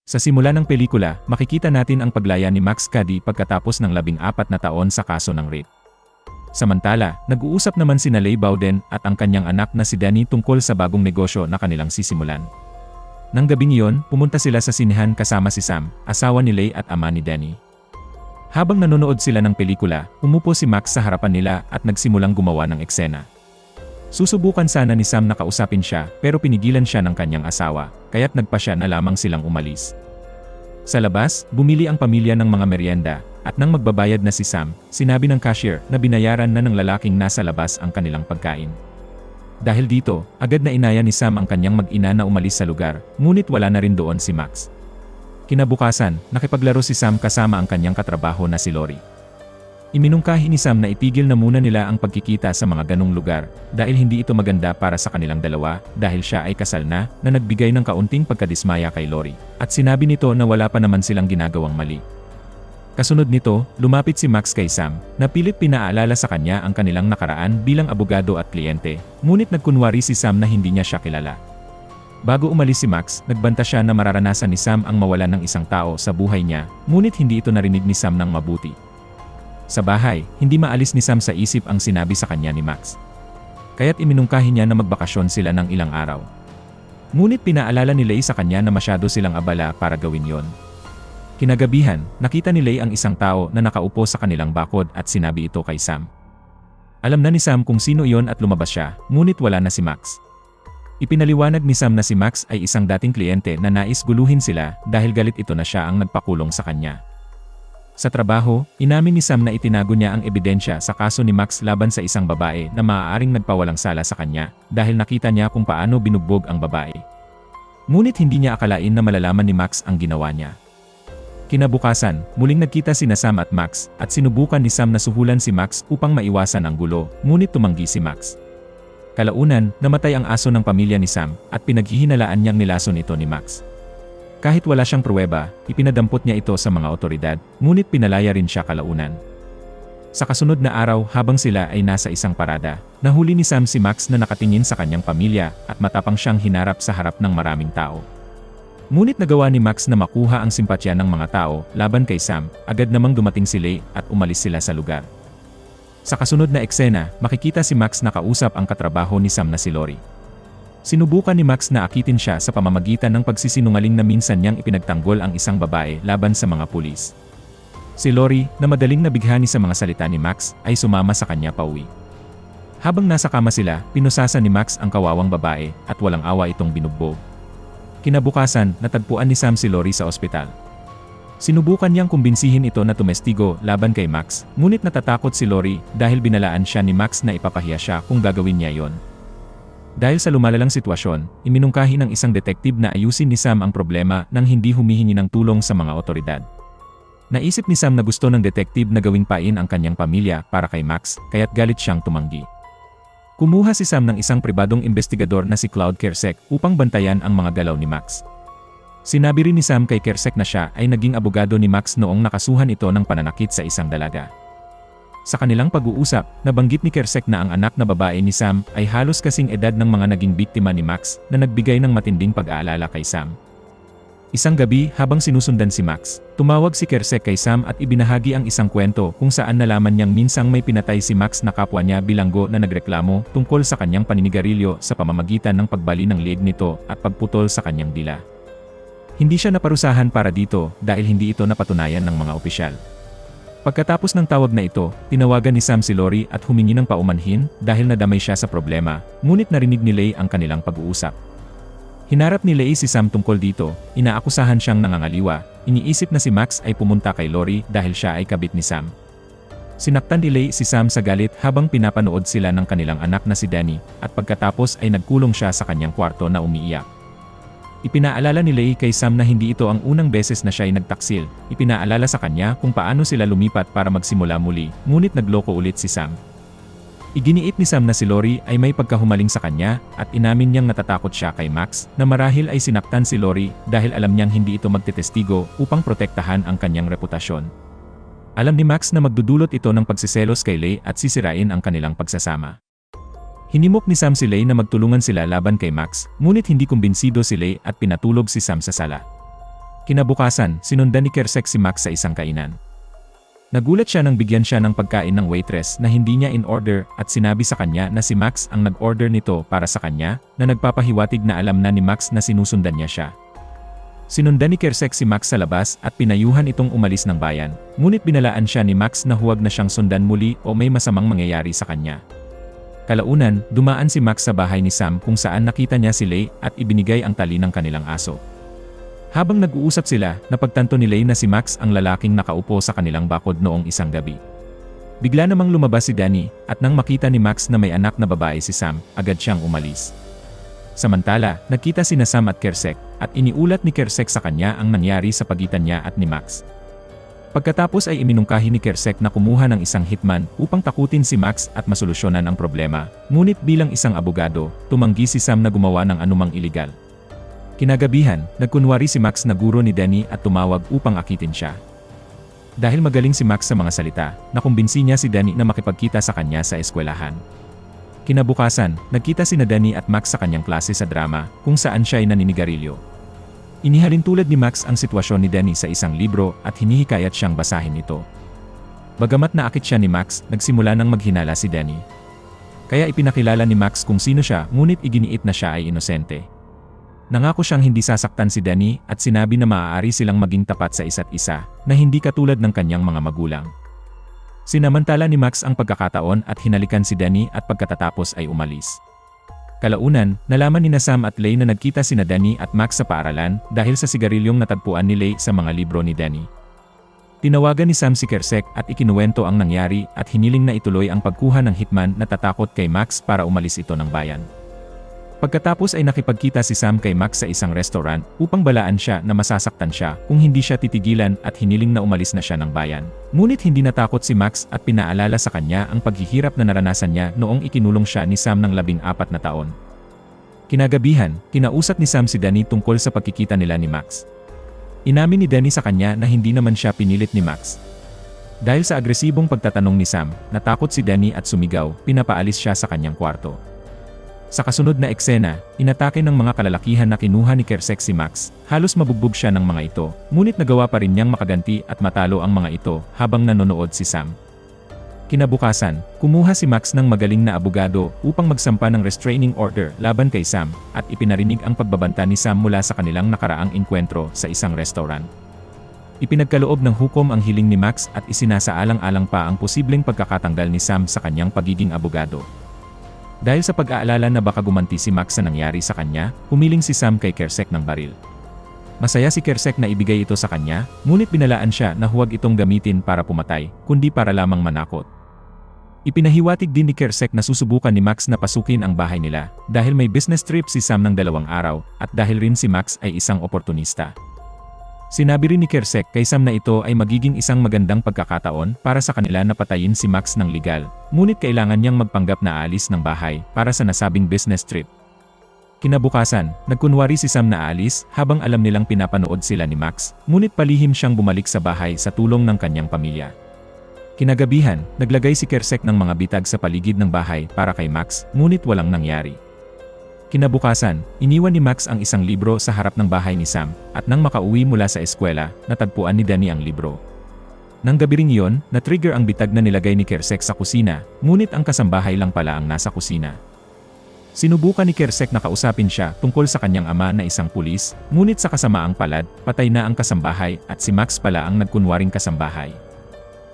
Sa simula ng pelikula, makikita natin ang paglaya ni Max Cady pagkatapos ng 14 na taon sa kaso ng rape. Samantala, nag-uusap naman sina Leigh Bowden at ang kanyang anak na si Danny tungkol sa bagong negosyo na kanilang sisimulan. Nang gabing iyon, pumunta sila sa sinehan kasama si Sam, asawa ni Leigh at ama ni Danny. Habang nanonood sila ng pelikula, umupo si Max sa harapan nila at nagsimulang gumawa ng eksena. Susubukan sana ni Sam na kausapin siya pero pinigilan siya ng kanyang asawa, kaya't nagpa siya na lamang silang umalis. Sa labas, bumili ang pamilya ng mga merienda, at nang magbabayad na si Sam, sinabi ng cashier na binayaran na ng lalaking nasa labas ang kanilang pagkain. Dahil dito, agad na inaya ni Sam ang kanyang mag-ina na umalis sa lugar, ngunit wala na rin doon si Max. Kinabukasan, nakipaglaro si Sam kasama ang kanyang katrabaho na si Lori. Iminungkahi ni Sam na itigil na muna nila ang pagkikita sa mga ganong lugar dahil hindi ito maganda para sa kanilang dalawa dahil siya ay kasal na nagbigay ng kaunting pagkadismaya kay Lori at sinabi nito na wala pa naman silang ginagawang mali. Kasunod nito, lumapit si Max kay Sam na pilit pinaalala sa kanya ang kanilang nakaraan bilang abogado at kliyente, ngunit nagkunwari si Sam na hindi niya siya kilala. Bago umalis si Max, nagbanta siya na mararanasan ni Sam ang mawalan ng isang tao sa buhay niya, ngunit hindi ito narinig ni Sam ng mabuti. Sa bahay, hindi maalis ni Sam sa isip ang sinabi sa kanya ni Max. Kaya't iminungkahi niya na magbakasyon sila ng ilang araw. Ngunit pinaalala ni Leigh sa kanya na masyado silang abala para gawin yon. Kinagabihan, nakita ni Leigh ang isang tao na nakaupo sa kanilang bakod at sinabi ito kay Sam. Alam na ni Sam kung sino iyon at lumabas siya, ngunit wala na si Max. Ipinaliwanag ni Sam na si Max ay isang dating kliyente na nais guluhin sila dahil galit ito na siya ang nagpakulong sa kanya. Sa trabaho, inamin ni Sam na itinago niya ang ebidensya sa kaso ni Max laban sa isang babae na maaaring nagpawalang sala sa kanya dahil nakita niya kung paano binugbog ang babae. Ngunit hindi niya akalain na malalaman ni Max ang ginawa niya. Kinabukasan, muling nagkita sina Sam at Max at sinubukan ni Sam na suhulan si Max upang maiwasan ang gulo, ngunit tumanggi si Max. Kalaunan, namatay ang aso ng pamilya ni Sam at pinaghihinalaan niyang nilason ito ni Max. Kahit wala siyang pruweba, ipinadampot niya ito sa mga otoridad, ngunit pinalaya rin siya kalaunan. Sa kasunod na araw habang sila ay nasa isang parada, nahuli ni Sam si Max na nakatingin sa kanyang pamilya at matapang siyang hinarap sa harap ng maraming tao. Ngunit nagawa ni Max na makuha ang simpatya ng mga tao laban kay Sam, agad namang dumating si Leigh at umalis sila sa lugar. Sa kasunod na eksena, makikita si Max na kausap ang katrabaho ni Sam na si Lori. Sinubukan ni Max na akitin siya sa pamamagitan ng pagsisinungaling na minsan niyang ipinagtanggol ang isang babae laban sa mga pulis. Si Lori, na madaling nabighani sa mga salita ni Max, ay sumama sa kanya pauwi. Habang nasa kama sila, pinusasan ni Max ang kawawang babae at walang awa itong binugbog. Kinabukasan, natagpuan ni Sam si Lori sa ospital. Sinubukan niyang kumbinsihin ito na tumestigo laban kay Max, ngunit natatakot si Lori dahil binalaan siya ni Max na ipapahiya siya kung gagawin niya yon. Dahil sa lumalalang sitwasyon, iminungkahi ng isang detektive na ayusin ni Sam ang problema nang hindi humihingi ng tulong sa mga otoridad. Naisip ni Sam na gusto ng detective na gawing pain ang kanyang pamilya para kay Max, kaya't galit siyang tumanggi. Kumuha si Sam ng isang pribadong investigador na si Claude Kersek upang bantayan ang mga galaw ni Max. Sinabi rin ni Sam kay Kersek na siya ay naging abogado ni Max noong nakasuhan ito ng pananakit sa isang dalaga. Sa kanilang pag-uusap, nabanggit ni Kersek na ang anak na babae ni Sam ay halos kasing edad ng mga naging biktima ni Max na nagbigay ng matinding pag-aalala kay Sam. Isang gabi habang sinusundan si Max, tumawag si Kersek kay Sam at ibinahagi ang isang kwento kung saan nalaman niyang minsang may pinatay si Max na kapwa niya bilanggo na nagreklamo tungkol sa kanyang paninigarilyo sa pamamagitan ng pagbali ng leeg nito at pagputol sa kanyang dila. Hindi siya naparusahan para dito dahil hindi ito napatunayan ng mga opisyal. Pagkatapos ng tawag na ito, tinawagan ni Sam si Lori at humingi ng paumanhin dahil nadamay siya sa problema, ngunit narinig ni Leigh ang kanilang pag-uusap. Hinarap ni Leigh si Sam tungkol dito, inaakusahan siyang nangangaliwa, iniisip na si Max ay pumunta kay Lori dahil siya ay kabit ni Sam. Sinaktan ni Leigh si Sam sa galit habang pinapanood sila ng kanilang anak na si Danny, at pagkatapos ay nagkulong siya sa kanyang kwarto na umiiyak. Ipinaalala ni Leigh kay Sam na hindi ito ang unang beses na siya ay nagtaksil. Ipinaalala sa kanya kung paano sila lumipat para magsimula muli, ngunit nagloko ulit si Sam. Iginiit ni Sam na si Lori ay may pagkahumaling sa kanya at inamin niyang natatakot siya kay Max na marahil ay sinaktan si Lori dahil alam niyang hindi ito magtetestigo upang protektahan ang kanyang reputasyon. Alam ni Max na magdudulot ito ng pagsiselos kay Leigh at sisirain ang kanilang pagsasama. Hinimok ni Sam si Leigh na magtulungan sila laban kay Max, ngunit hindi kumbinsido si Leigh at pinatulog si Sam sa sala. Kinabukasan, sinundan ni Kersek si Max sa isang kainan. Nagulat siya nang bigyan siya ng pagkain ng waitress na hindi niya in order at sinabi sa kanya na si Max ang nag-order nito para sa kanya, na nagpapahiwatig na alam na ni Max na sinusundan niya siya. Sinundan ni Kersek si Max sa labas at pinayuhan itong umalis ng bayan, ngunit binalaan siya ni Max na huwag na siyang sundan muli o may masamang mangyayari sa kanya. Kalaunan, dumaan si Max sa bahay ni Sam kung saan nakita niya si Lei at ibinigay ang tali ng kanilang aso. Habang nag-uusap sila, napagtanto ni Lei na si Max ang lalaking nakaupo sa kanilang bakod noong isang gabi. Bigla namang lumabas si Danny, at nang makita ni Max na may anak na babae si Sam, agad siyang umalis. Samantala, nagkita sina Sam at Kersek, at iniulat ni Kersek sa kanya ang nangyari sa pagitan niya at ni Max. Pagkatapos ay iminungkahi ni Kersek na kumuha ng isang hitman upang takutin si Max at masolusyonan ang problema, ngunit bilang isang abogado, tumanggi si Sam na gumawa ng anumang iligal. Kinagabihan, nagkunwari si Max na guro ni Danny at tumawag upang akitin siya. Dahil magaling si Max sa mga salita, nakumbinsi niya si Danny na makipagkita sa kanya sa eskwelahan. Kinabukasan, nagkita sina Danny at Max sa kanyang klase sa drama, kung saan siya ay naninigarilyo. Inihalin tulad ni Max ang sitwasyon ni Danny sa isang libro at hinihikayat siyang basahin ito. Bagamat naakit siya ni Max, nagsimula nang maghinala si Danny. Kaya ipinakilala ni Max kung sino siya, ngunit iginiit na siya ay inosente. Nangako siyang hindi sasaktan si Danny at sinabi na maaari silang maging tapat sa isa't isa, na hindi katulad ng kanyang mga magulang. Sinamantala ni Max ang pagkakataon at hinalikan si Danny at pagkatapos ay umalis. Kalaunan, nalaman ni Sam at Lei na nagkita sina Danny at Max sa paaralan dahil sa sigarilyong natagpuan ni Lei sa mga libro ni Danny. Tinawagan ni Sam si Kersek at ikinuwento ang nangyari at hiniling na ituloy ang pagkuha ng hitman na tatakot kay Max para umalis ito ng bayan. Pagkatapos ay nakipagkita si Sam kay Max sa isang restaurant upang balaan siya na masasaktan siya kung hindi siya titigilan at hiniling na umalis na siya ng bayan. Ngunit hindi natakot si Max at pinaalala sa kanya ang paghihirap na naranasan niya noong ikinulong siya ni Sam ng 14 na taon. Kinagabihan, kinausap ni Sam si Danny tungkol sa pagkikita nila ni Max. Inamin ni Danny sa kanya na hindi naman siya pinilit ni Max. Dahil sa agresibong pagtatanong ni Sam, natakot si Danny at sumigaw, pinapaalis siya sa kanyang kwarto. Sa kasunod na eksena, inatake ng mga kalalakihan na kinuha ni Kersek si Max, halos mabugbog siya ng mga ito, ngunit nagawa pa rin niyang makaganti at matalo ang mga ito habang nanonood si Sam. Kinabukasan, kumuha si Max ng magaling na abogado upang magsampa ng restraining order laban kay Sam at ipinarinig ang pagbabanta ni Sam mula sa kanilang nakaraang enkwentro sa isang restaurant. Ipinagkaloob ng hukom ang hiling ni Max at isinasaalang-alang pa ang posibleng pagkakatanggal ni Sam sa kanyang pagiging abogado. Dahil sa pag-aalala na baka gumanti si Max sa nangyari sa kanya, humiling si Sam kay Kersek ng baril. Masaya si Kersek na ibigay ito sa kanya, ngunit binalaan siya na huwag itong gamitin para pumatay, kundi para lamang manakot. Ipinahiwatig din ni Kersek na susubukan ni Max na pasukin ang bahay nila, dahil may business trip si Sam ng 2 araw, at dahil rin si Max ay isang oportunista. Sinabi rin ni Kersek kay Sam na ito ay magiging isang magandang pagkakataon para sa kanila na patayin si Max ng legal, ngunit kailangan niyang magpanggap na aalis ng bahay para sa nasabing business trip. Kinabukasan, nagkunwari si Sam na aalis habang alam nilang pinapanood sila ni Max, ngunit palihim siyang bumalik sa bahay sa tulong ng kanyang pamilya. Kinagabihan, naglagay si Kersek ng mga bitag sa paligid ng bahay para kay Max, ngunit walang nangyari. Kinabukasan, iniwan ni Max ang isang libro sa harap ng bahay ni Sam, at nang makauwi mula sa eskwela, natagpuan ni Danny ang libro. Nang gabi ring iyon, na-trigger ang bitag na nilagay ni Kersek sa kusina, ngunit ang kasambahay lang pala ang nasa kusina. Sinubukan ni Kersek na kausapin siya tungkol sa kanyang ama na isang pulis, ngunit sa kasamaang palad, patay na ang kasambahay at si Max pala ang nagkunwaring kasambahay.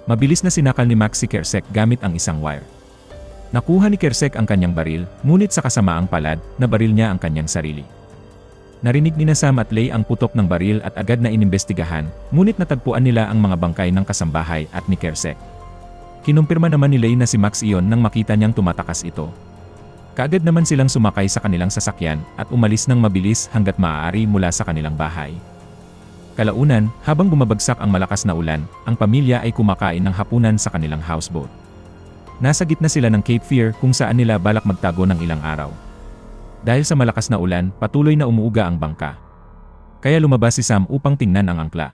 Mabilis na sinakal ni Max si Kersek gamit ang isang wire. Nakuha ni Kersek ang kanyang baril, ngunit sa kasamaang palad, nabaril niya ang kanyang sarili. Narinig ni Sam at Lei ang putok ng baril at agad na inimbestigahan, ngunit natagpuan nila ang mga bangkay ng kasambahay at ni Kersek. Kinumpirma naman ni Lei na si Max iyon nang makita niyang tumatakas ito. Kaagad naman silang sumakay sa kanilang sasakyan at umalis ng mabilis hanggat maaari mula sa kanilang bahay. Kalaunan, habang bumabagsak ang malakas na ulan, ang pamilya ay kumakain ng hapunan sa kanilang houseboat. Nasa gitna sila ng Cape Fear kung saan nila balak magtago ng ilang araw. Dahil sa malakas na ulan, patuloy na umuuga ang bangka. Kaya lumabas si Sam upang tingnan ang angkla.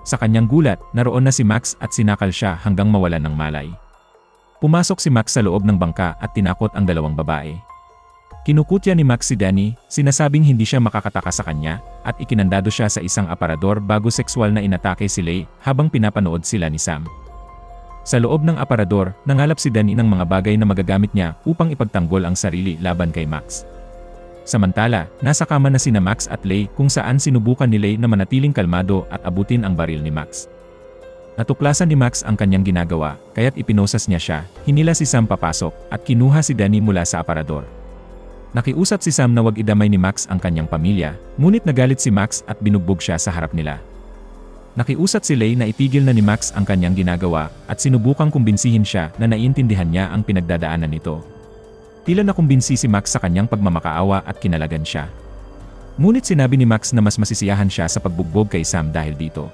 Sa kanyang gulat, naroon na si Max at sinakal siya hanggang mawalan ng malay. Pumasok si Max sa loob ng bangka at tinakot ang 2 babae. Kinukutya ni Max si Danny, sinasabing hindi siya makakatakas sa kanya, at ikinandado siya sa isang aparador bago sexual na inatake si Lei habang pinapanood sila ni Sam. Sa loob ng aparador, nangalap si Danny ng mga bagay na magagamit niya upang ipagtanggol ang sarili laban kay Max. Samantala, nasa kama na sina Max at Lei kung saan sinubukan ni Lei na manatiling kalmado at abutin ang baril ni Max. Natuklasan ni Max ang kanyang ginagawa, kaya't ipinosas niya siya, hinila si Sam papasok, at kinuha si Danny mula sa aparador. Nakiusap si Sam na wag idamay ni Max ang kanyang pamilya, ngunit nagalit si Max at binugbog siya sa harap nila. Nakiusap si Lei na itigil na ni Max ang kanyang ginagawa at sinubukang kumbinsihin siya na naiintindihan niya ang pinagdadaanan nito. Tila nakumbinsi si Max sa kanyang pagmamakaawa at kinalagan siya. Ngunit sinabi ni Max na mas masisiyahan siya sa pagbugbog kay Sam dahil dito.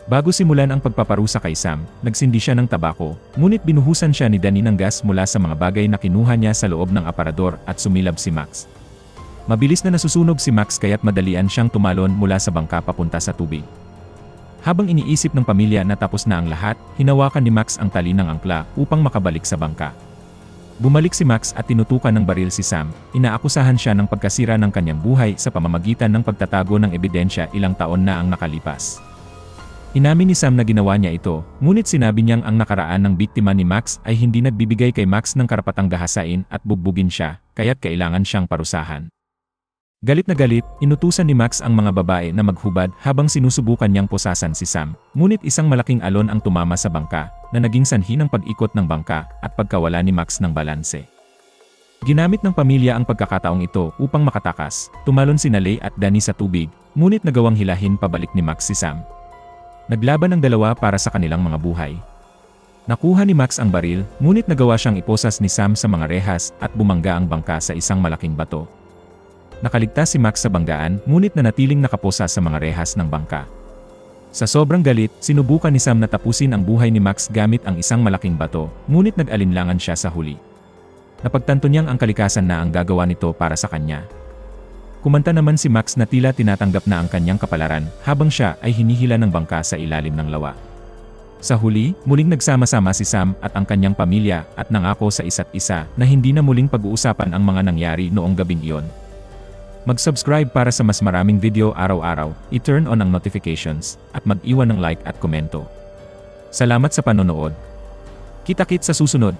Bago simulan ang pagpaparusa kay Sam, nagsindi siya ng tabako, ngunit binuhusan siya ni Danny ng gas mula sa mga bagay na kinuha niya sa loob ng aparador at sumilab si Max. Mabilis na nasusunog si Max kaya't madalian siyang tumalon mula sa bangka papunta sa tubig. Habang iniisip ng pamilya na tapos na ang lahat, hinawakan ni Max ang tali ng angkla upang makabalik sa bangka. Bumalik si Max at tinutukan ng baril si Sam, inaakusahan siya ng pagkasira ng kanyang buhay sa pamamagitan ng pagtatago ng ebidensya ilang taon na ang nakalipas. Inamin ni Sam na ginawa niya ito, ngunit sinabi niyang ang nakaraan ng biktima ni Max ay hindi nagbibigay kay Max ng karapatang gahasain at bugbugin siya, kaya't kailangan siyang parusahan. Galit na galit, inutusan ni Max ang mga babae na maghubad habang sinusubukan niyang posasan si Sam, ngunit isang malaking alon ang tumama sa bangka, na naging sanhi ng pag-ikot ng bangka at pagkawala ni Max ng balanse. Ginamit ng pamilya ang pagkakataong ito upang makatakas, tumalon sina Lei at Danny sa tubig, ngunit nagawang hilahin pabalik ni Max si Sam. Naglaban ang dalawa para sa kanilang mga buhay. Nakuha ni Max ang baril, ngunit nagawa siyang iposas ni Sam sa mga rehas at bumangga ang bangka sa isang malaking bato. Nakaligtas si Max sa banggaan, ngunit nanatiling nakaposa sa mga rehas ng bangka. Sa sobrang galit, sinubukan ni Sam na tapusin ang buhay ni Max gamit ang isang malaking bato, ngunit nag-alinlangan siya sa huli. Napagtanto niyang ang kalikasan na ang gagawa nito para sa kanya. Kumanta naman si Max na tila tinatanggap na ang kanyang kapalaran habang siya ay hinihila ng bangka sa ilalim ng lawa. Sa huli, muling nagsama-sama si Sam at ang kanyang pamilya at nangako sa isa't isa na hindi na muling pag-uusapan ang mga nangyari noong gabing iyon. Mag-subscribe para sa mas maraming video araw-araw, i-turn on ang notifications, at mag-iwan ng like at komento. Salamat sa panonood. Kita-kits sa susunod.